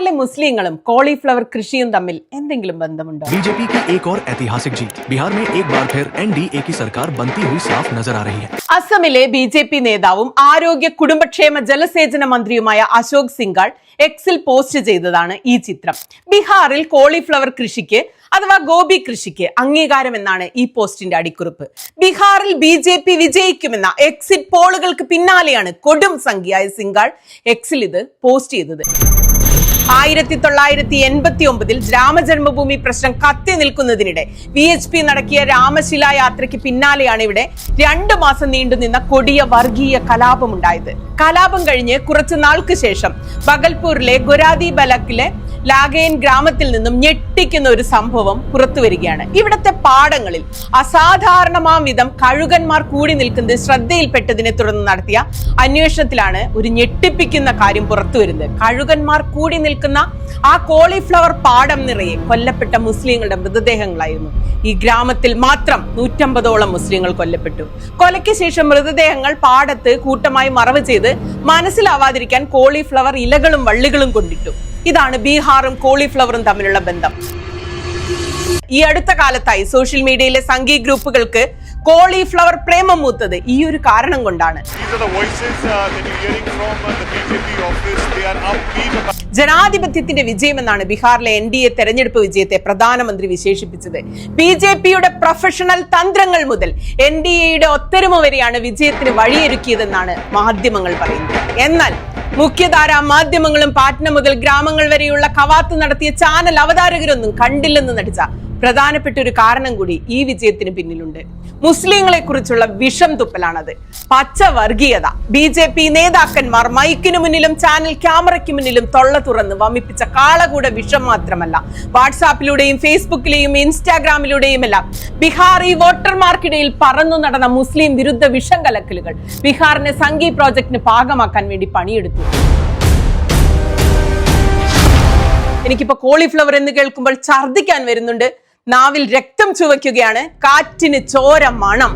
ബീഹാറിലെ മുസ്ലിങ്ങളും കോളിഫ്ലവർ കൃഷിയും തമ്മിൽ എന്തെങ്കിലും ബന്ധമുണ്ടോ? बीजेपी की एक और ऐतिहासिक जीत। बिहार में एक बार फिर एनडीए की सरकार बनती हुई साफ नजर आ रही है। അസമിലെ ബിജെപി നേതാവും ആരോഗ്യ കുടുംബക്ഷേമ ജലസേചന മന്ത്രിയുമായ അശോക് സിംഗാൾ എക്സിൽ പോസ്റ്റ് ചെയ്തതാണ് ഈ ചിത്രം. ബീഹാറിൽ കോളിഫ്ലവർ കൃഷിക്ക് അഥവാ ഗോപി കൃഷിക്ക് അംഗീകാരം എന്നാണ് ഈ പോസ്റ്റിന്റെ അടിക്കുറിപ്പ്. ബീഹാറിൽ ബിജെപി വിജയിക്കുമെന്ന എക്സിറ്റ് പോളുകൾക്ക് പിന്നാലെയാണ് കൊടും സംഖ്യയായ സിംഗാൾ എക്സിൽ ഇത് പോസ്റ്റ് ചെയ്തത്. 1989 രാമജന്മഭൂമി പ്രശ്നം കത്തി നിൽക്കുന്നതിനിടെ VHP നടക്കിയ രാമശിലാ യാത്രയ്ക്ക് പിന്നാലെയാണ് ഇവിടെ 2 മാസം നീണ്ടുനിന്ന കൊടിയ വർഗീയ കലാപമുണ്ടായത്. കലാപം കഴിഞ്ഞ് കുറച്ചു നാൾക്ക് ശേഷം ബഗൽപൂരിലെ ഗൊരാദി ബലക്കിലെ ലാഗേൻ ഗ്രാമത്തിൽ നിന്നും ഞെട്ടിക്കുന്ന ഒരു സംഭവം പുറത്തു വരികയാണ്. ഇവിടത്തെ പാടങ്ങളിൽ അസാധാരണമാം വിധം കഴുകന്മാർ കൂടി നിൽക്കുന്നത് ശ്രദ്ധയിൽപ്പെട്ടതിനെ തുടർന്ന് നടത്തിയ അന്വേഷണത്തിലാണ് ഒരു ഞെട്ടിപ്പിക്കുന്ന കാര്യം പുറത്തു വരുന്നത്. കഴുകന്മാർ കൂടി നിൽക്കുന്ന ആ കോളിഫ്ലവർ പാടം നിറയെ കൊല്ലപ്പെട്ട മുസ്ലിങ്ങളുടെ മൃതദേഹങ്ങളായിരുന്നു. ഈ ഗ്രാമത്തിൽ മാത്രം 150ഓളം മുസ്ലിങ്ങൾ കൊല്ലപ്പെട്ടു. കൊലയ്ക്ക് ശേഷം മൃതദേഹങ്ങൾ പാടത്ത് കൂട്ടമായി മറവ് ചെയ്ത് മനസ്സിലാവാതിരിക്കാൻ കോളിഫ്ലവർ ഇലകളും വള്ളികളും കൊണ്ടിട്ടു. ഇതാണ് ബീഹാറും കോളിഫ്ലവറും തമ്മിലുള്ള ബന്ധം. ഈ അടുത്ത കാലത്തായി സോഷ്യൽ മീഡിയയിലെ സംഘീ ഗ്രൂപ്പുകൾക്ക് കോളിഫ്ലവർ പ്രേമം മൂത്തത് ഈ ഒരു കാരണം കൊണ്ടാണ്. ജനാധിപത്യത്തിന്റെ വിജയമെന്നാണ് ബീഹാറിലെ NDA തെരഞ്ഞെടുപ്പ് വിജയത്തെ പ്രധാനമന്ത്രി വിശേഷിപ്പിച്ചത്. BJPയുടെ പ്രൊഫഷണൽ തന്ത്രങ്ങൾ മുതൽ NDAയുടെ ഒത്തൊരുമ വരെയാണ് വിജയത്തിന് വഴിയൊരുക്കിയതെന്നാണ് മാധ്യമങ്ങൾ പറയുന്നത്. എന്നാൽ മുഖ്യധാരാ മാധ്യമങ്ങളും പാറ്റ്ന മുതൽ ഗ്രാമങ്ങൾ വരെയുള്ള കവാത്ത് നടത്തിയ ചാനൽ അവതാരകരൊന്നും കണ്ടില്ലെന്ന് നടിച്ച പ്രധാനപ്പെട്ട ഒരു കാരണം കൂടി ഈ വിജയത്തിന് പിന്നിലുണ്ട്. മുസ്ലിങ്ങളെ കുറിച്ചുള്ള വിഷം തുപ്പലാണത്. പച്ച വർഗീയത. BJP നേതാക്കന്മാർ മൈക്കിനു മുന്നിലും ചാനൽ ക്യാമറയ്ക്ക് മുന്നിലും തൊള്ള തുറന്ന് വമിപ്പിച്ച കാളകൂട വിഷം മാത്രമല്ല, വാട്സാപ്പിലൂടെയും ഫേസ്ബുക്കിലെയും ഇൻസ്റ്റാഗ്രാമിലൂടെയും എല്ലാം ബീഹാറി വോട്ടർമാർക്കിടയിൽ പറന്നു നടന്ന മുസ്ലിം വിരുദ്ധ വിഷം കലക്കലുകൾ ബീഹാറിനെ സംഘി പ്രോജക്ടിന് പാകമാക്കാൻ വേണ്ടി പണിയെടുത്തു. എനിക്കിപ്പോ കോളിഫ്ലവർ എന്ന് കേൾക്കുമ്പോൾ ഛർദ്ദിക്കാൻ വരുന്നുണ്ട്. നാവിൽ രക്തം ചുവയ്ക്കുകയാണ്. കാറ്റിന് ചോര മണം.